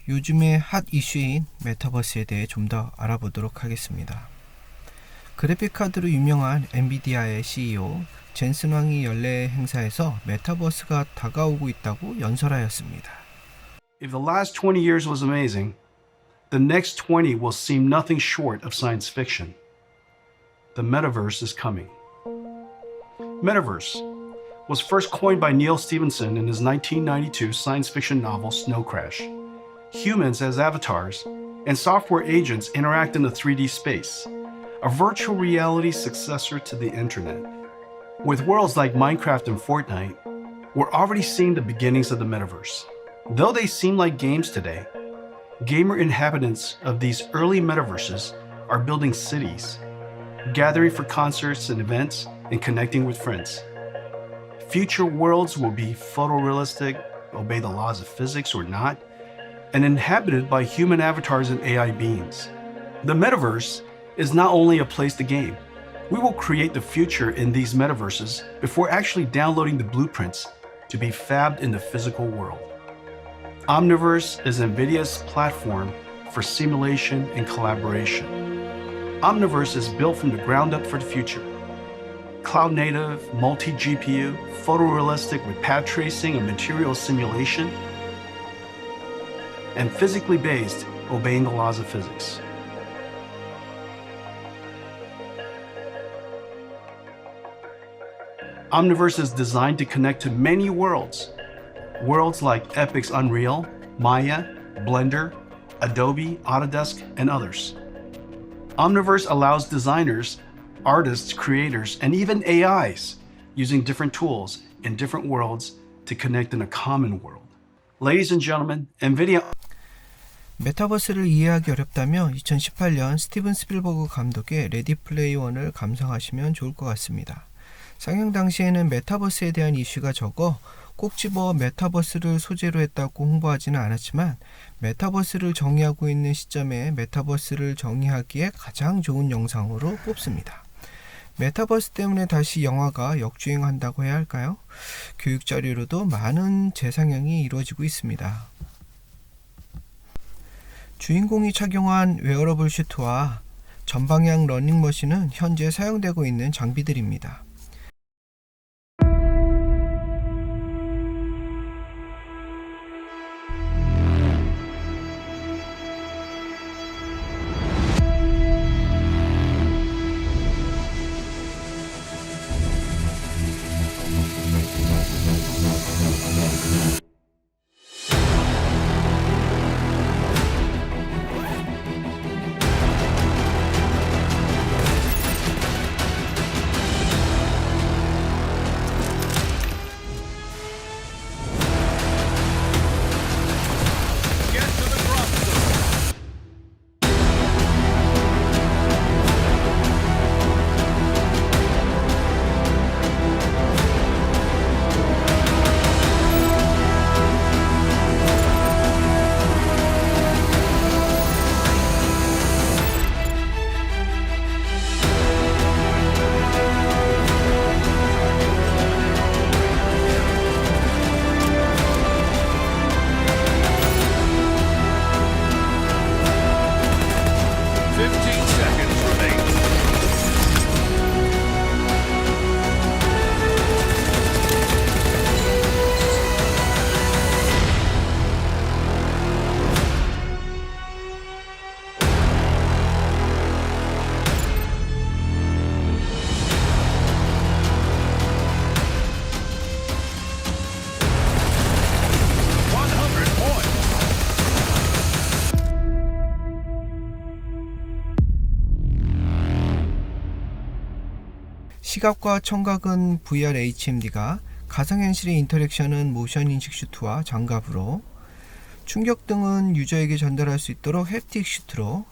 요즘의 핫 이슈인 메타버스에 대해 좀 더 알아보도록 하겠습니다. 그래픽카드로 유명한 엔비디아의 CEO 젠슨 왕이 연례 행사에서 메타버스가 다가오고 있다고 연설하였습니다. If the last 20 years was amazing, the next 20 will seem nothing short of science fiction. The metaverse is coming. Metaverse was first coined by Neil Stephenson in his 1992 science fiction novel Snow Crash. Humans as avatars and software agents interact in a 3D space, a virtual reality successor to the internet. With worlds like Minecraft and Fortnite, we're already seeing the beginnings of the metaverse. Though they seem like games today, gamer inhabitants of these early metaverses are building cities, gathering for concerts and events, and connecting with friends. Future worlds will be photorealistic, obey the laws of physics or not, and inhabited by human avatars and AI beings. The metaverse is not only a place to game. We will create the future in these metaverses before actually downloading the blueprints to be fabbed in the physical world. Omniverse is NVIDIA's platform for simulation and collaboration. Omniverse is built from the ground up for the future. Cloud native, multi-GPU, photorealistic with path tracing and material simulation, and physically based, obeying the laws of physics. Omniverse is designed to connect to many worlds. Worlds like Epic's Unreal, Maya, Blender, Adobe, Autodesk, and others. Omniverse allows designers, artists, creators, and even AIs using different tools in different worlds to connect in a common world. Ladies and gentlemen, NVIDIA 메타버스를 이해하기 어렵다면 2018년 스티븐 스필버그 감독의 레디 플레이 원을 감상하시면 좋을 것 같습니다. 상영 당시에는 메타버스에 대한 이슈가 적어 꼭 집어 메타버스를 소재로 했다고 홍보하지는 않았지만 메타버스를 정의하고 있는 시점에 메타버스를 정의하기에 가장 좋은 영상으로 꼽습니다. 메타버스 때문에 다시 영화가 역주행한다고 해야 할까요? 교육자료로도 많은 재상영이 이루어지고 있습니다. 주인공이 착용한 웨어러블 슈트와 전방향 러닝머신은 현재 사용되고 있는 장비들입니다. 시각과 청각은 VR HMD가, 가상현실의 인터랙션은 모션 인식 슈트와 장갑으로, 충격 등은 유저에게 전달할 수 있도록 햅틱 슈트로,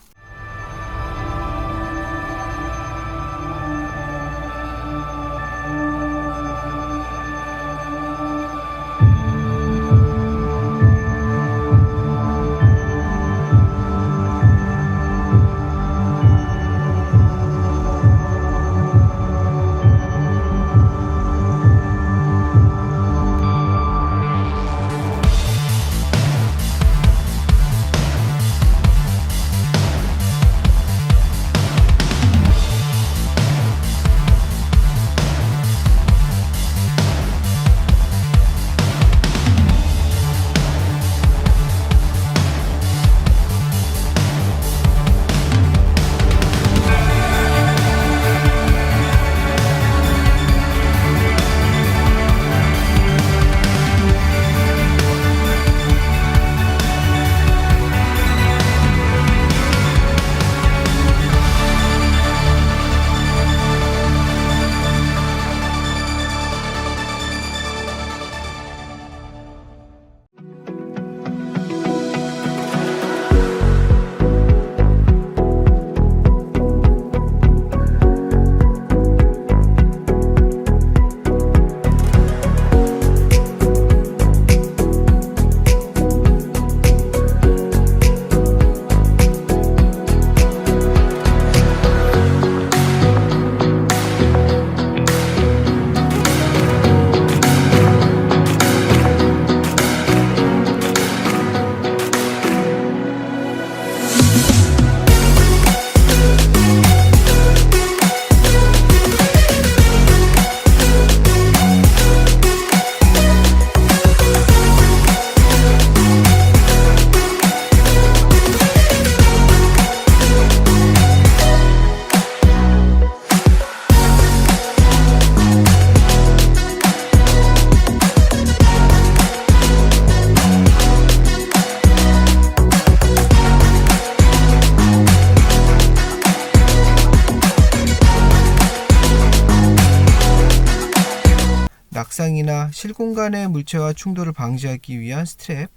낙상이나 실공간의 물체와 충돌을 방지하기 위한 스트랩,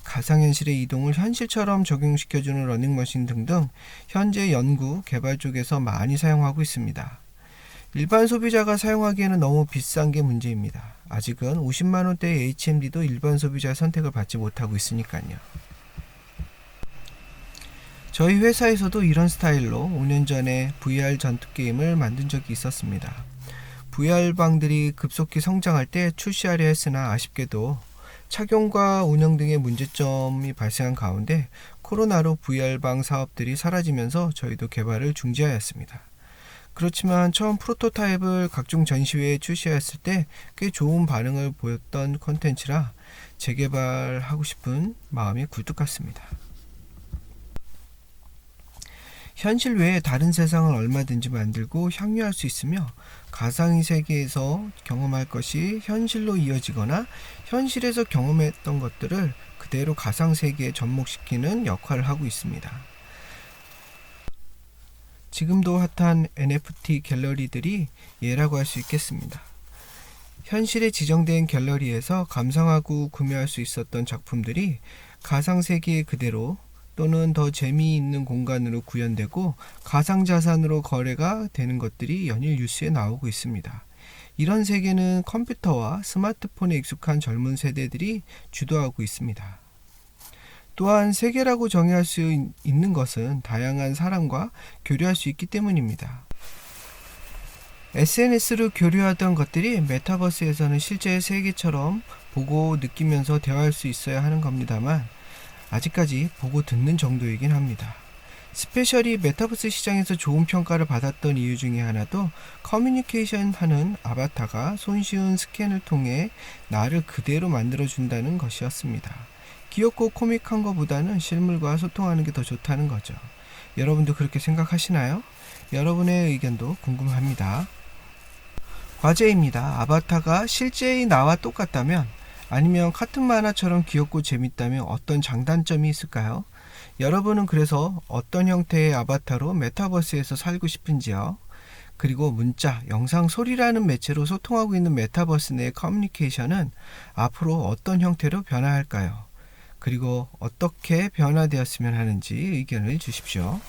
가상현실의 이동을 현실처럼 적용시켜주는 러닝머신 등등 현재 연구, 개발 쪽에서 많이 사용하고 있습니다. 일반 소비자가 사용하기에는 너무 비싼 게 문제입니다. 아직은 50만원대의 HMD도 일반 소비자의 선택을 받지 못하고 있으니까요. 저희 회사에서도 이런 스타일로 5년 전에 VR 전투 게임을 만든 적이 있었습니다. VR방들이 급속히 성장할 때 출시하려 했으나 아쉽게도 착용과 운영 등의 문제점이 발생한 가운데 코로나로 VR방 사업들이 사라지면서 저희도 개발을 중지하였습니다. 그렇지만 처음 프로토타입을 각종 전시회에 출시하였을 때 꽤 좋은 반응을 보였던 콘텐츠라 재개발하고 싶은 마음이 굴뚝 같습니다. 현실 외에 다른 세상을 얼마든지 만들고 향유할 수 있으며 가상의 세계에서 경험할 것이 현실로 이어지거나 현실에서 경험했던 것들을 그대로 가상 세계에 접목시키는 역할을 하고 있습니다. 지금도 핫한 NFT 갤러리들이 예라고 할 수 있겠습니다. 현실에 지정된 갤러리에서 감상하고 구매할 수 있었던 작품들이 가상 세계에 그대로 또는 더 재미있는 공간으로 구현되고 가상자산으로 거래가 되는 것들이 연일 뉴스에 나오고 있습니다. 이런 세계는 컴퓨터와 스마트폰에 익숙한 젊은 세대들이 주도하고 있습니다. 또한 세계라고 정의할 수 있는 것은 다양한 사람과 교류할 수 있기 때문입니다. SNS로 교류하던 것들이 메타버스에서는 실제 세계처럼 보고 느끼면서 대화할 수 있어야 하는 겁니다만 아직까지 보고 듣는 정도이긴 합니다. 스페셜이 메타버스 시장에서 좋은 평가를 받았던 이유 중에 하나도 커뮤니케이션 하는 아바타가 손쉬운 스캔을 통해 나를 그대로 만들어준다는 것이었습니다. 귀엽고 코믹한 것보다는 실물과 소통하는 게 더 좋다는 거죠. 여러분도 그렇게 생각하시나요? 여러분의 의견도 궁금합니다. 과제입니다. 아바타가 실제의 나와 똑같다면 아니면 카툰 만화처럼 귀엽고 재밌다면 어떤 장단점이 있을까요? 여러분은 그래서 어떤 형태의 아바타로 메타버스에서 살고 싶은지요? 그리고 문자, 영상, 소리라는 매체로 소통하고 있는 메타버스 내 커뮤니케이션은 앞으로 어떤 형태로 변화할까요? 그리고 어떻게 변화되었으면 하는지 의견을 주십시오.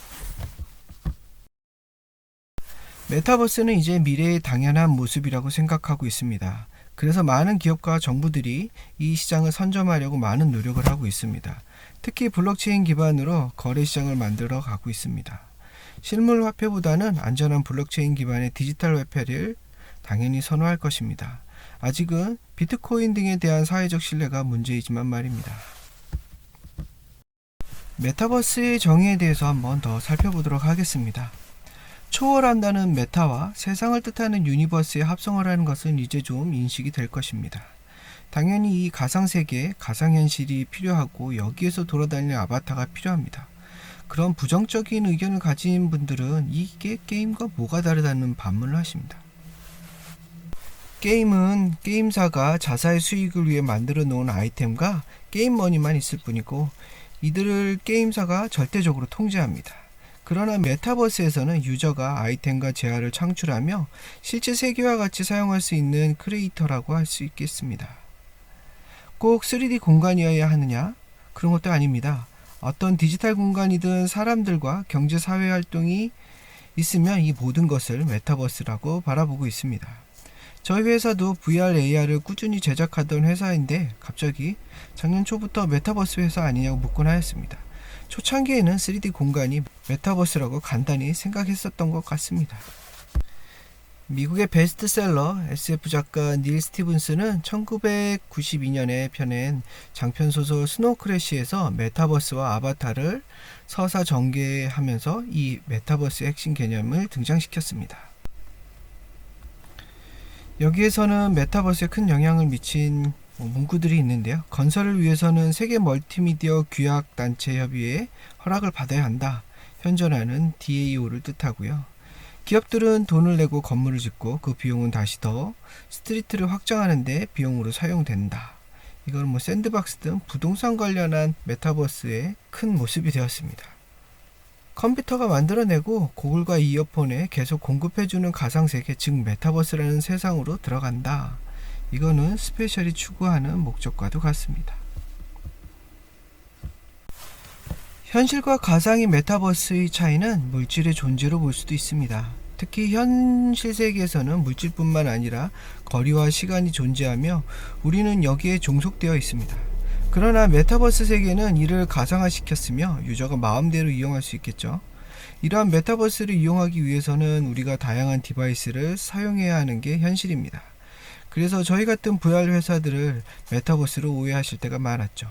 메타버스는 이제 미래의 당연한 모습이라고 생각하고 있습니다. 그래서 많은 기업과 정부들이 이 시장을 선점하려고 많은 노력을 하고 있습니다. 특히 블록체인 기반으로 거래 시장을 만들어 가고 있습니다. 실물 화폐보다는 안전한 블록체인 기반의 디지털 화폐를 당연히 선호할 것입니다. 아직은 비트코인 등에 대한 사회적 신뢰가 문제이지만 말입니다. 메타버스의 정의에 대해서 한번 더 살펴보도록 하겠습니다. 초월한다는 메타와 세상을 뜻하는 유니버스의 합성을 하는 것은 이제 좀 인식이 될 것입니다. 당연히 이 가상세계에 가상현실이 필요하고 여기에서 돌아다니는 아바타가 필요합니다. 그런 부정적인 의견을 가진 분들은 이게 게임과 뭐가 다르다는 반문을 하십니다. 게임은 게임사가 자사의 수익을 위해 만들어 놓은 아이템과 게임머니만 있을 뿐이고 이들을 게임사가 절대적으로 통제합니다. 그러나 메타버스에서는 유저가 아이템과 재화를 창출하며 실제 세계와 같이 사용할 수 있는 크리에이터라고 할 수 있겠습니다. 꼭 3D 공간이어야 하느냐? 그런 것도 아닙니다. 어떤 디지털 공간이든 사람들과 경제 사회 활동이 있으면 이 모든 것을 메타버스라고 바라보고 있습니다. 저희 회사도 VR, AR을 꾸준히 제작하던 회사인데 갑자기 작년 초부터 메타버스 회사 아니냐고 묻곤 하였습니다. 초창기에는 3D 공간이 메타버스라고 간단히 생각했었던 것 같습니다. 미국의 베스트셀러 SF 작가 닐 스티븐스는 1992년에 펴낸 장편소설 스노우 크래시에서 메타버스와 아바타를 서사전개하면서 이 메타버스의 핵심 개념을 등장시켰습니다. 여기에서는 메타버스에 큰 영향을 미친 문구들이 있는데요. 건설을 위해서는 세계 멀티미디어 규약단체 협의회의 허락을 받아야 한다. 현존하는 DAO를 뜻하고요. 기업들은 돈을 내고 건물을 짓고 그 비용은 다시 더 스트리트를 확장하는 데 비용으로 사용된다. 이건 샌드박스 등 부동산 관련한 메타버스의 큰 모습이 되었습니다. 컴퓨터가 만들어내고 고글과 이어폰에 계속 공급해주는 가상세계, 즉 메타버스라는 세상으로 들어간다. 이거는 스페셜이 추구하는 목적과도 같습니다. 현실과 가상의 메타버스의 차이는 물질의 존재로 볼 수도 있습니다. 특히 현실 세계에서는 물질뿐만 아니라 거리와 시간이 존재하며 우리는 여기에 종속되어 있습니다. 그러나 메타버스 세계는 이를 가상화시켰으며 유저가 마음대로 이용할 수 있겠죠. 이러한 메타버스를 이용하기 위해서는 우리가 다양한 디바이스를 사용해야 하는 게 현실입니다. 그래서 저희 같은 VR 회사들을 메타버스로 오해하실 때가 많았죠.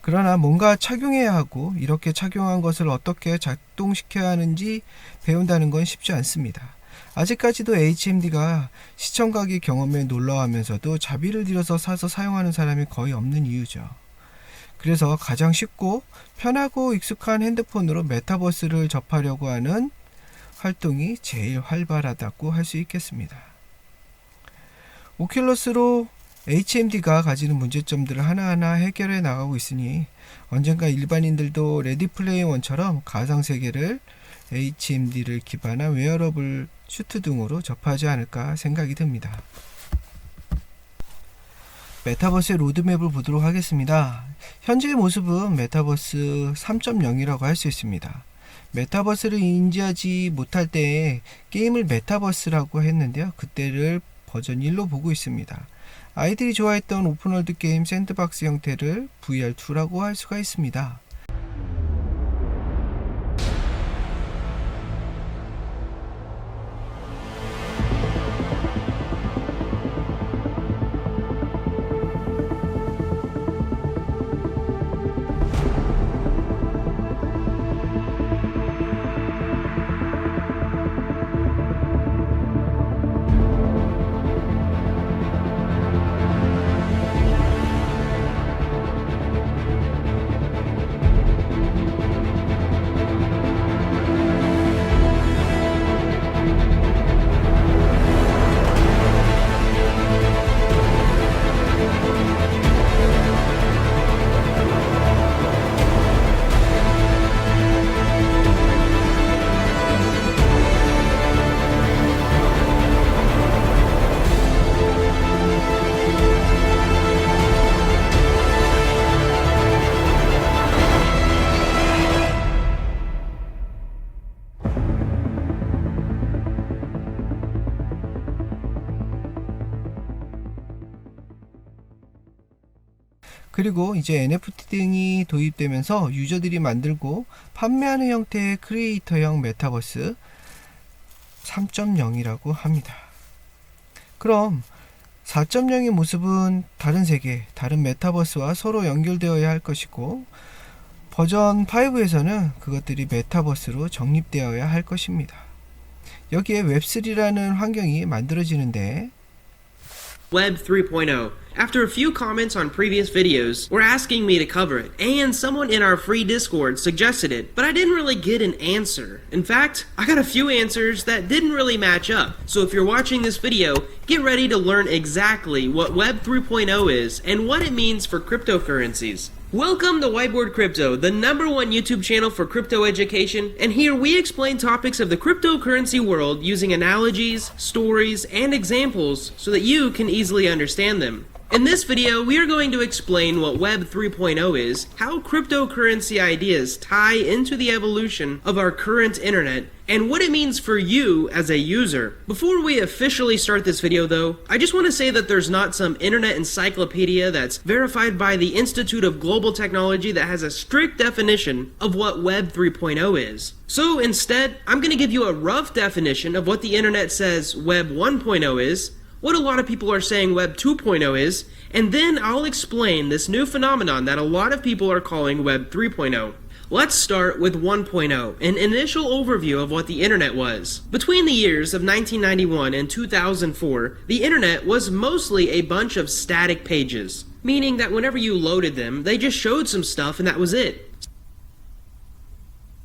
그러나 뭔가 착용해야 하고 이렇게 착용한 것을 어떻게 작동시켜야 하는지 배운다는 건 쉽지 않습니다. 아직까지도 HMD가 시청각의 경험에 놀라워하면서도 자비를 들여서 사서 사용하는 사람이 거의 없는 이유죠. 그래서 가장 쉽고 편하고 익숙한 핸드폰으로 메타버스를 접하려고 하는 활동이 제일 활발하다고 할 수 있겠습니다. 오큘러스로 HMD가 가지는 문제점들을 하나하나 해결해 나가고 있으니 언젠가 일반인들도 레디 플레이 원처럼 가상세계를 HMD를 기반한 웨어러블 슈트 등으로 접하지 않을까 생각이 듭니다. 메타버스의 로드맵을 보도록 하겠습니다. 현재의 모습은 메타버스 3.0이라고 할 수 있습니다. 메타버스를 인지하지 못할 때에 게임을 메타버스라고 했는데요. 그때를 버전 1로 보고 있습니다. 아이들이 좋아했던 오픈월드 게임 샌드박스 형태를 VR2라고 할 수가 있습니다. 그리고 이제 NFT 등이 도입되면서 유저들이 만들고 판매하는 형태의 크리에이터형 메타버스 3.0이라고 합니다. 그럼 4.0의 모습은 다른 세계, 다른 메타버스와 서로 연결되어야 할 것이고 버전 5에서는 그것들이 메타버스로 정립되어야 할 것입니다. 여기에 웹3라는 환경이 만들어지는데 Web 3.0. After a few comments on previous videos were asking me to cover it, and someone in our free Discord suggested it, but I didn't really get an answer. In fact, I got a few answers that didn't really match up. So if you're watching this video, get ready to learn exactly what Web 3.0 is and what it means for cryptocurrencies. Welcome to Whiteboard Crypto, the #1 YouTube channel for crypto education, and here we explain topics of the cryptocurrency world using analogies, stories, and examples so that you can easily understand them. In this video, we are going to explain what Web 3.0 is, how cryptocurrency ideas tie into the evolution of our current internet, and what it means for you as a user. Before we officially start this video though, I just want to say that there's not some internet encyclopedia that's verified by the Institute of Global Technology that has a strict definition of what Web 3.0 is. So instead, I'm going to give you a rough definition of what the internet says Web 1.0 is, what a lot of people are saying Web 2.0 is, and then I'll explain this new phenomenon that a lot of people are calling Web 3.0. Let's start with 1.0, an initial overview of what the internet was. Between the years of 1991 and 2004, the internet was mostly a bunch of static pages, meaning that whenever you loaded them, they just showed some stuff and that was it.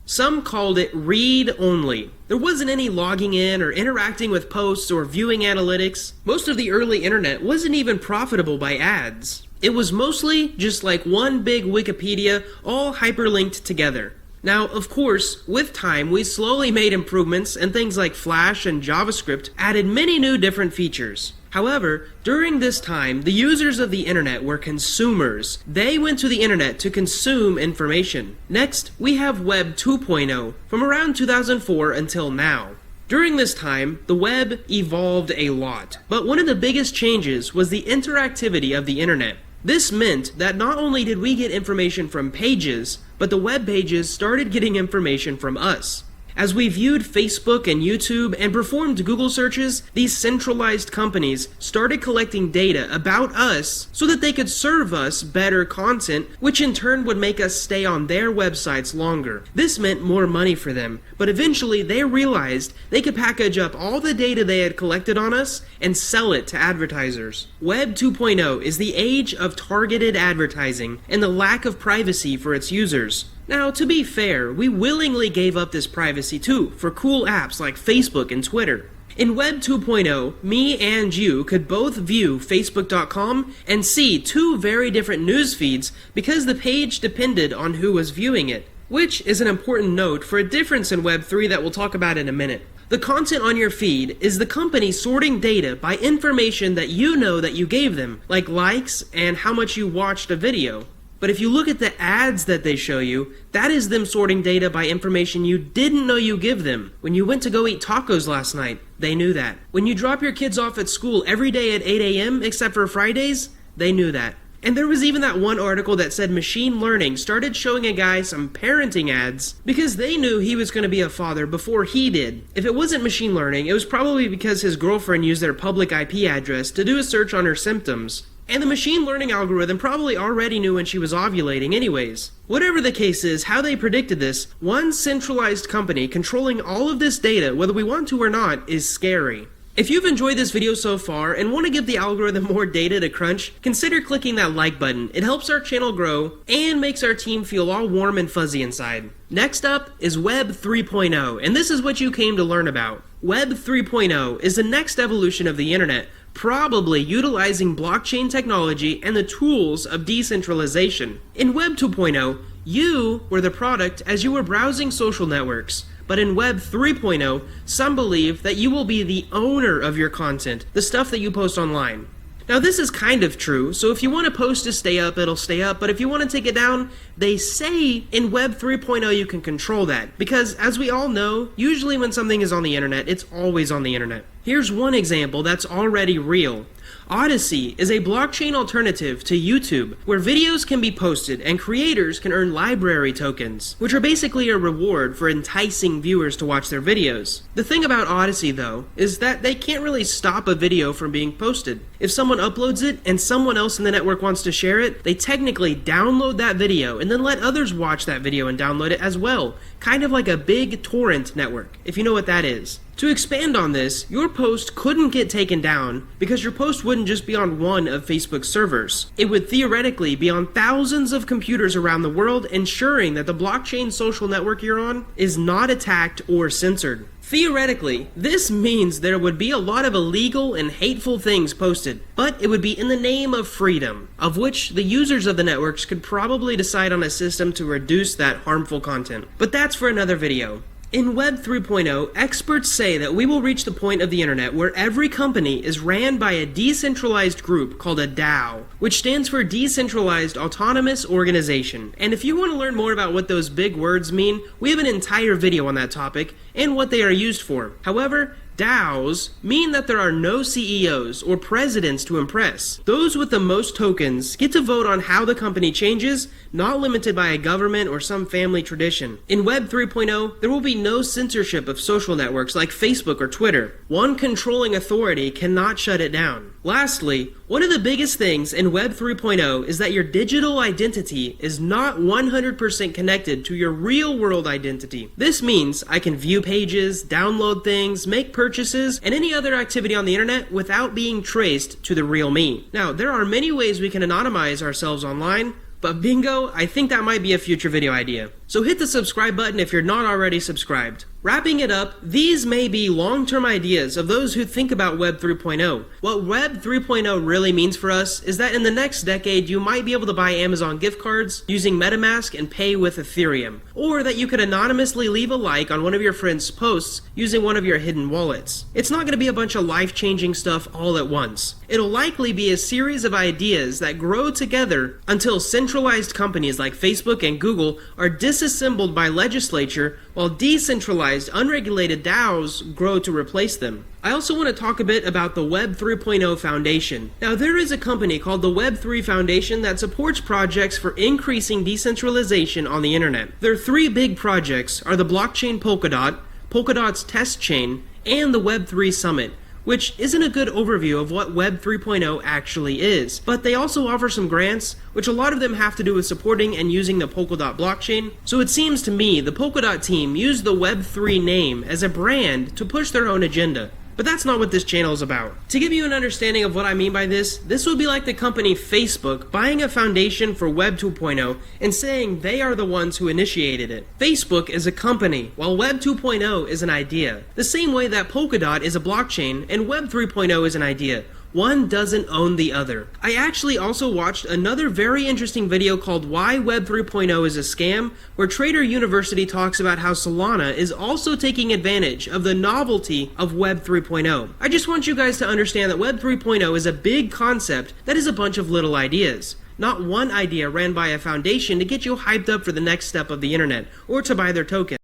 Some called it read-only. There wasn't any logging in or interacting with posts or viewing analytics. Most of the early internet wasn't even profitable by ads. It was mostly just like one big Wikipedia, all hyperlinked together. Now, of course, with time, we slowly made improvements and things like Flash and JavaScript added many new different features. However, during this time, the users of the internet were consumers. They went to the internet to consume information. Next, we have Web 2.0 from around 2004 until now. During this time, the web evolved a lot, but one of the biggest changes was the interactivity of the internet. This meant that not only did we get information from pages, but the web pages started getting information from us. As we viewed Facebook and YouTube and performed Google searches, these centralized companies started collecting data about us so that they could serve us better content, which in turn would make us stay on their websites longer. This meant more money for them, but eventually they realized they could package up all the data they had collected on us and sell it to advertisers. Web 2.0 is the age of targeted advertising and the lack of privacy for its users. Now, to be fair, we willingly gave up this privacy too for cool apps like Facebook and Twitter. In Web 2.0, me and you could both view Facebook.com and see two very different news feeds because the page depended on who was viewing it, which is an important note for a difference in Web 3 that we'll talk about in a minute. The content on your feed is the company sorting data by information that you know that you gave them, like likes and how much you watched a video. But if you look at the ads that they show you, that is them sorting data by information you didn't know you give them. When you went to go eat tacos last night, they knew that. When you drop your kids off at school every day at 8 a.m. except for Fridays, they knew that. And there was even that one article that said machine learning started showing a guy some parenting ads because they knew he was going to be a father before he did. If it wasn't machine learning, it was probably because his girlfriend used their public IP address to do a search on her symptoms. And the machine learning algorithm probably already knew when she was ovulating anyways. Whatever the case is, how they predicted this, one centralized company controlling all of this data, whether we want to or not, is scary. If you've enjoyed this video so far and want to give the algorithm more data to crunch, consider clicking that like button. It helps our channel grow and makes our team feel all warm and fuzzy inside. Next up is Web 3.0, and this is what you came to learn about. Web 3.0 is the next evolution of the internet, probably utilizing blockchain technology and the tools of decentralization. In Web 2.0, you were the product as you were browsing social networks. But in Web 3.0, some believe that you will be the owner of your content, the stuff that you post online. Now this is kind of true, so if you want a post to stay up, it'll stay up, but if you want to take it down, they say in Web 3.0 you can control that, because as we all know, usually when something is on the internet, it's always on the internet. Here's one example that's already real. Odysee is a blockchain alternative to YouTube, where videos can be posted and creators can earn library tokens, which are basically a reward for enticing viewers to watch their videos. The thing about Odysee, though, is that they can't really stop a video from being posted. If someone uploads it and someone else in the network wants to share it, they technically download that video and then let others watch that video and download it as well, kind of like a big torrent network, if you know what that is. To expand on this, your post couldn't get taken down because your post wouldn't just be on one of Facebook's servers. It would theoretically be on thousands of computers around the world, ensuring that the blockchain social network you're on is not attacked or censored. Theoretically, this means there would be a lot of illegal and hateful things posted, but it would be in the name of freedom, of which the users of the networks could probably decide on a system to reduce that harmful content. But that's for another video. In Web 3.0, experts say that we will reach the point of the internet where every company is ran by a decentralized group called a DAO, which stands for Decentralized Autonomous Organization. And if you want to learn more about what those big words mean, we have an entire video on that topic and what they are used for. However, DAOs mean that there are no CEOs or presidents to impress. Those with the most tokens get to vote on how the company changes, not limited by a government or some family tradition. In Web 3.0, there will be no censorship of social networks like Facebook or Twitter. One controlling authority cannot shut it down. Lastly, one of the biggest things in Web 3.0 is that your digital identity is not 100% connected to your real-world identity. This means I can view pages, download things, make purchases, and any other activity on the internet without being traced to the real me. Now, there are many ways we can anonymize ourselves online, but bingo, I think that might be a future video idea. So hit the subscribe button if you're not already subscribed. Wrapping it up, these may be long-term ideas of those who think about Web 3.0. What Web 3.0 really means for us is that in the next decade you might be able to buy Amazon gift cards using MetaMask and pay with Ethereum, or that you could anonymously leave a like on one of your friends' posts using one of your hidden wallets. It's not going to be a bunch of life-changing stuff all at once. It'll likely be a series of ideas that grow together until centralized companies like Facebook and Google are disassembled by legislature while decentralized, unregulated DAOs grow to replace them. I also want to talk a bit about the Web 3.0 Foundation. Now, there is a company called the Web3 Foundation that supports projects for increasing decentralization on the internet. Their three big projects are the blockchain Polkadot, Polkadot's test chain, and the Web3 Summit, which isn't a good overview of what Web 3.0 actually is. But they also offer some grants, which a lot of them have to do with supporting and using the Polkadot blockchain. So it seems to me the Polkadot team used the Web3 name as a brand to push their own agenda. But that's not what this channel is about. To give you an understanding of what I mean by this would be like the company Facebook buying a foundation for Web 2.0 and saying they are the ones who initiated it. Facebook is a company, while Web 2.0 is an idea. The same way that Polkadot is a blockchain and Web 3.0 is an idea. One doesn't own the other. I actually also watched another very interesting video called Why Web 3.0 is a Scam, where Trader University talks about how Solana is also taking advantage of the novelty of Web 3.0. I just want you guys to understand that Web 3.0 is a big concept that is a bunch of little ideas. Not one idea ran by a foundation to get you hyped up for the next step of the internet, or to buy their token.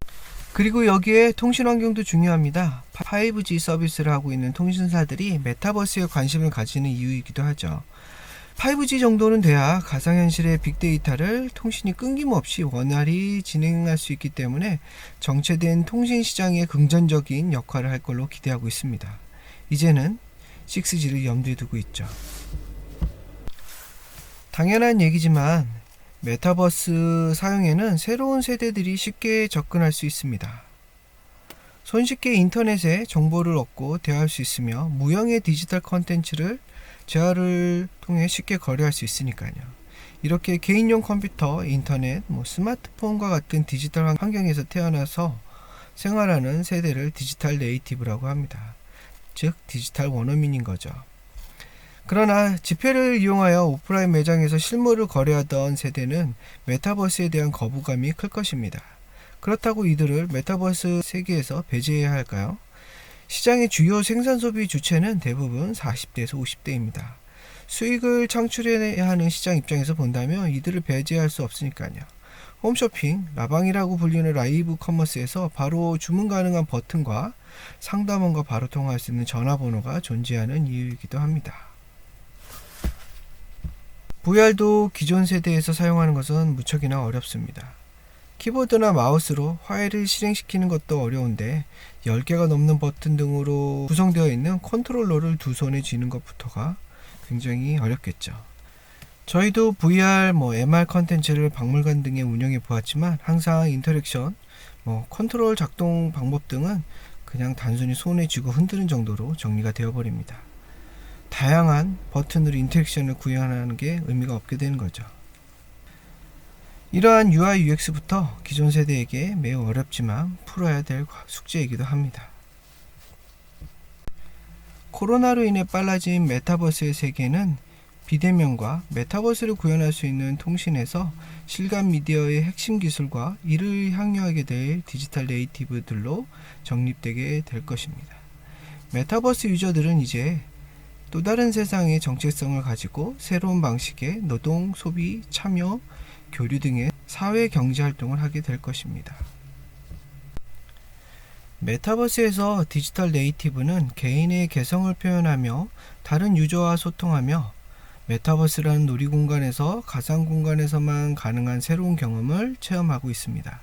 그리고 여기에 통신 환경도 중요합니다. 5G 서비스를 하고 있는 통신사들이 메타버스에 관심을 가지는 이유이기도 하죠. 5G 정도는 돼야 가상현실의 빅데이터를 통신이 끊김없이 원활히 진행할 수 있기 때문에 정체된 통신시장에 긍정적인 역할을 할 걸로 기대하고 있습니다. 이제는 6G를 염두에 두고 있죠. 당연한 얘기지만 메타버스 사용에는 새로운 세대들이 쉽게 접근할 수 있습니다. 손쉽게 인터넷에 정보를 얻고 대화할 수 있으며 무형의 디지털 컨텐츠를 재화를 통해 쉽게 거래할 수 있으니까요. 이렇게 개인용 컴퓨터, 인터넷, 스마트폰과 같은 디지털 환경에서 태어나서 생활하는 세대를 디지털 네이티브라고 합니다. 즉 디지털 원어민인 거죠. 그러나 지폐를 이용하여 오프라인 매장에서 실물을 거래하던 세대는 메타버스에 대한 거부감이 클 것입니다. 그렇다고 이들을 메타버스 세계에서 배제해야 할까요? 시장의 주요 생산 소비 주체는 대부분 40대에서 50대입니다. 수익을 창출해야 하는 시장 입장에서 본다면 이들을 배제할 수 없으니까요. 홈쇼핑, 라방이라고 불리는 라이브 커머스에서 바로 주문 가능한 버튼과 상담원과 바로 통화할 수 있는 전화번호가 존재하는 이유이기도 합니다. VR도 기존 세대에서 사용하는 것은 무척이나 어렵습니다. 키보드나 마우스로 화해를 실행시키는 것도 어려운데 10개가 넘는 버튼 등으로 구성되어 있는 컨트롤러를 두 손에 쥐는 것부터가 굉장히 어렵겠죠. 저희도 VR, MR 컨텐츠를 박물관 등에 운영해 보았지만 항상 인터랙션, 컨트롤 작동 방법 등은 그냥 단순히 손에 쥐고 흔드는 정도로 정리가 되어버립니다. 다양한 버튼으로 인터랙션을 구현하는 게 의미가 없게 되는 거죠. 이러한 UI, UX부터 기존 세대에게 매우 어렵지만 풀어야 될 숙제이기도 합니다. 코로나로 인해 빨라진 메타버스의 세계는 비대면과 메타버스를 구현할 수 있는 통신에서 실감 미디어의 핵심 기술과 이를 향유하게 될 디지털 네이티브들로 정립되게 될 것입니다. 메타버스 유저들은 이제 또 다른 세상의 정체성을 가지고 새로운 방식의 노동, 소비, 참여, 교류 등의 사회 경제 활동을 하게 될 것입니다. 메타버스에서 디지털 네이티브는 개인의 개성을 표현하며 다른 유저와 소통하며 메타버스라는 놀이공간에서 가상공간에서만 가능한 새로운 경험을 체험하고 있습니다.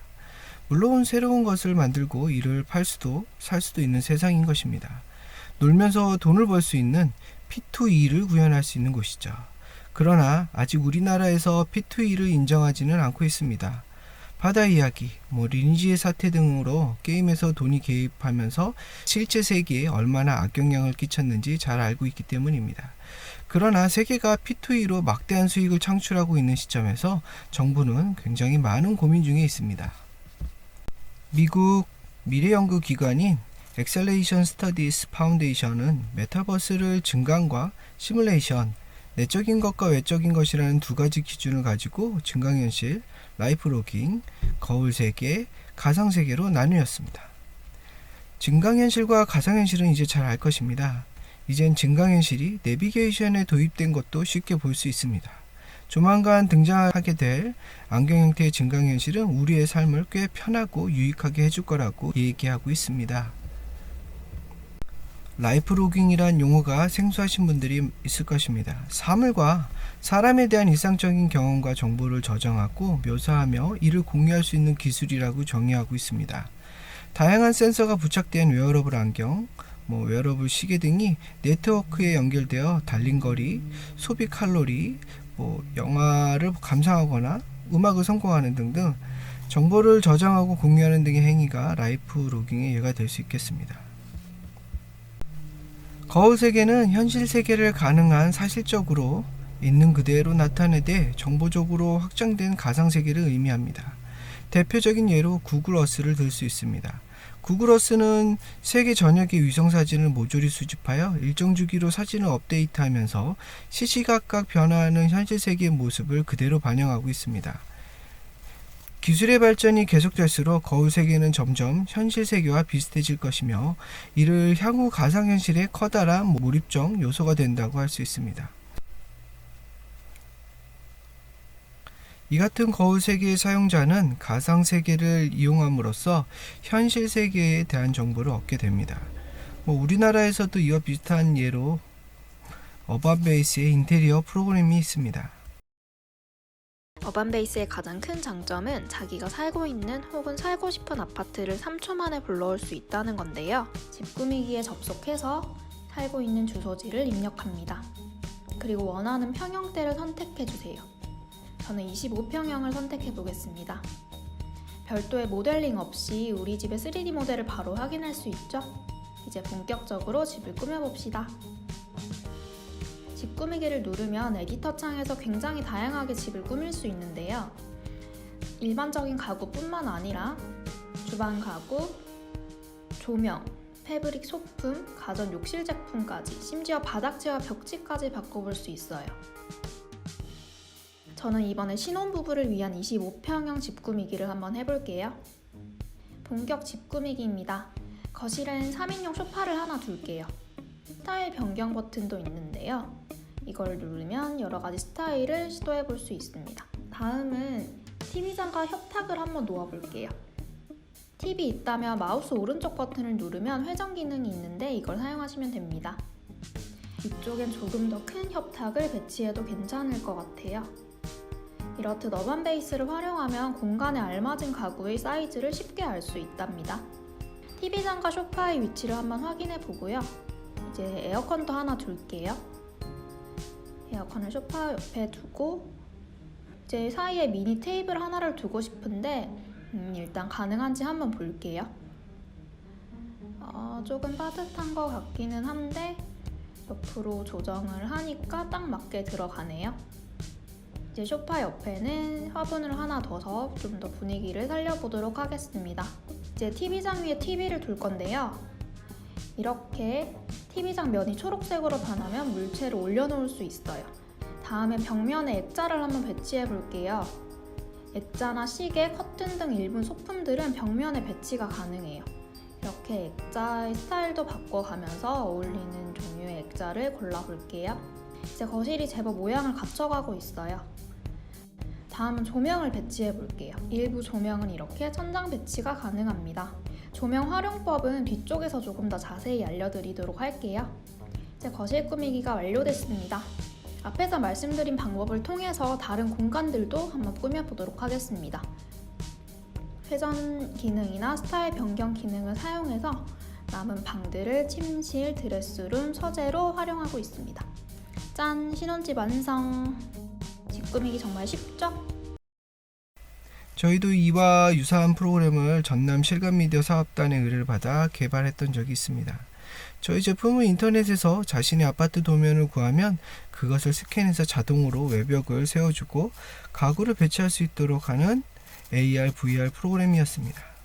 물론 새로운 것을 만들고 이를 팔 수도 살 수도 있는 세상인 것입니다. 놀면서 돈을 벌 수 있는 P2E를 구현할 수 있는 곳이죠. 그러나 아직 우리나라에서 P2E를 인정하지는 않고 있습니다. 바다 이야기, 리니지의 사태 등으로 게임에서 돈이 개입하면서 실제 세계에 얼마나 악영향을 끼쳤는지 잘 알고 있기 때문입니다. 그러나 세계가 P2E로 막대한 수익을 창출하고 있는 시점에서 정부는 굉장히 많은 고민 중에 있습니다. 미국 미래연구기관인 엑셀레이션 스터디스 파운데이션은 메타버스를 증강과 시뮬레이션, 내적인 것과 외적인 것이라는 두 가지 기준을 가지고 증강현실, 라이프로깅, 거울세계, 가상세계로 나누었습니다. 증강현실과 가상현실은 이제 잘 알 것입니다. 이젠 증강현실이 내비게이션에 도입된 것도 쉽게 볼 수 있습니다. 조만간 등장하게 될 안경 형태의 증강현실은 우리의 삶을 꽤 편하고 유익하게 해줄 거라고 얘기하고 있습니다. 라이프로깅이란 용어가 생소하신 분들이 있을 것입니다. 사물과 사람에 대한 일상적인 경험과 정보를 저장하고 묘사하며 이를 공유할 수 있는 기술이라고 정의하고 있습니다. 다양한 센서가 부착된 웨어러블 안경, 웨어러블 시계 등이 네트워크에 연결되어 달린 거리, 소비 칼로리, 영화를 감상하거나 음악을 선공하는 등등 정보를 저장하고 공유하는 등의 행위가 라이프로깅의 예가 될 수 있겠습니다. 거울 세계는 현실 세계를 가능한 사실적으로 있는 그대로 나타내되 정보적으로 확장된 가상 세계를 의미합니다. 대표적인 예로 구글 어스를 들 수 있습니다. 구글 어스는 세계 전역의 위성 사진을 모조리 수집하여 일정 주기로 사진을 업데이트하면서 시시각각 변화하는 현실 세계의 모습을 그대로 반영하고 있습니다. 기술의 발전이 계속될수록 거울 세계는 점점 현실 세계와 비슷해질 것이며 이를 향후 가상현실의 커다란 몰입적 요소가 된다고 할 수 있습니다. 이 같은 거울 세계의 사용자는 가상 세계를 이용함으로써 현실 세계에 대한 정보를 얻게 됩니다. 우리나라에서도 이와 비슷한 예로 어반베이스의 인테리어 프로그램이 있습니다. 어반베이스의 가장 큰 장점은 자기가 살고 있는 혹은 살고 싶은 아파트를 3초 만에 불러올 수 있다는 건데요. 집 꾸미기에 접속해서 살고 있는 주소지를 입력합니다. 그리고 원하는 평형대를 선택해주세요. 저는 25평형을 선택해 보겠습니다. 별도의 모델링 없이 우리 집의 3D 모델을 바로 확인할 수 있죠? 이제 본격적으로 집을 꾸며봅시다. 집 꾸미기를 누르면 에디터 창에서 굉장히 다양하게 집을 꾸밀 수 있는데요. 일반적인 가구뿐만 아니라 주방 가구, 조명, 패브릭 소품, 가전 욕실 제품까지 심지어 바닥재와 벽지까지 바꿔볼 수 있어요. 저는 이번에 신혼부부를 위한 25평형 집 꾸미기를 한번 해볼게요. 본격 집 꾸미기입니다. 거실엔 3인용 소파를 하나 둘게요. 스타일 변경 버튼도 있는데요. 이걸 누르면 여러가지 스타일을 시도해볼 수 있습니다. 다음은 TV장과 협탁을 한번 놓아볼게요. TV 있다면 마우스 오른쪽 버튼을 누르면 회전 기능이 있는데 이걸 사용하시면 됩니다. 이쪽엔 조금 더 큰 협탁을 배치해도 괜찮을 것 같아요. 이렇듯 어반베이스를 활용하면 공간에 알맞은 가구의 사이즈를 쉽게 알 수 있답니다. TV장과 소파의 위치를 한번 확인해 보고요. 이제 에어컨도 하나 둘게요. 에어컨을 소파 옆에 두고 이제 사이에 미니 테이블 하나를 두고 싶은데 일단 가능한지 한번 볼게요. 조금 따뜻한 것 같기는 한데 옆으로 조정을 하니까 딱 맞게 들어가네요. 이제 소파 옆에는 화분을 하나 둬서 좀 더 분위기를 살려보도록 하겠습니다. 이제 TV장 위에 TV를 둘 건데요. 이렇게 TV장 면이 초록색으로 변하면 물체를 올려놓을 수 있어요. 다음에 벽면에 액자를 한번 배치해 볼게요. 액자나 시계, 커튼 등 일부 소품들은 벽면에 배치가 가능해요. 이렇게 액자의 스타일도 바꿔가면서 어울리는 종류의 액자를 골라볼게요. 이제 거실이 제법 모양을 갖춰가고 있어요. 다음은 조명을 배치해 볼게요. 일부 조명은 이렇게 천장 배치가 가능합니다. 조명 활용법은 뒤쪽에서 조금 더 자세히 알려드리도록 할게요. 이제 거실 꾸미기가 완료됐습니다. 앞에서 말씀드린 방법을 통해서 다른 공간들도 한번 꾸며보도록 하겠습니다. 회전 기능이나 스타일 변경 기능을 사용해서 남은 방들을 침실, 드레스룸, 서재로 활용하고 있습니다. 짠! 신혼집 완성! 집 꾸미기 정말 쉽죠? 저희도 이와 유사한 프로그램을 전남 실감미디어 사업단의 의뢰를 받아 개발했던 적이 있습니다. 저희 제품은 인터넷에서 자신의 아파트 도면을 구하면 그것을 스캔해서 자동으로 외벽을 세워주고 가구를 배치할 수 있도록 하는 AR, VR 프로그램이었습니다.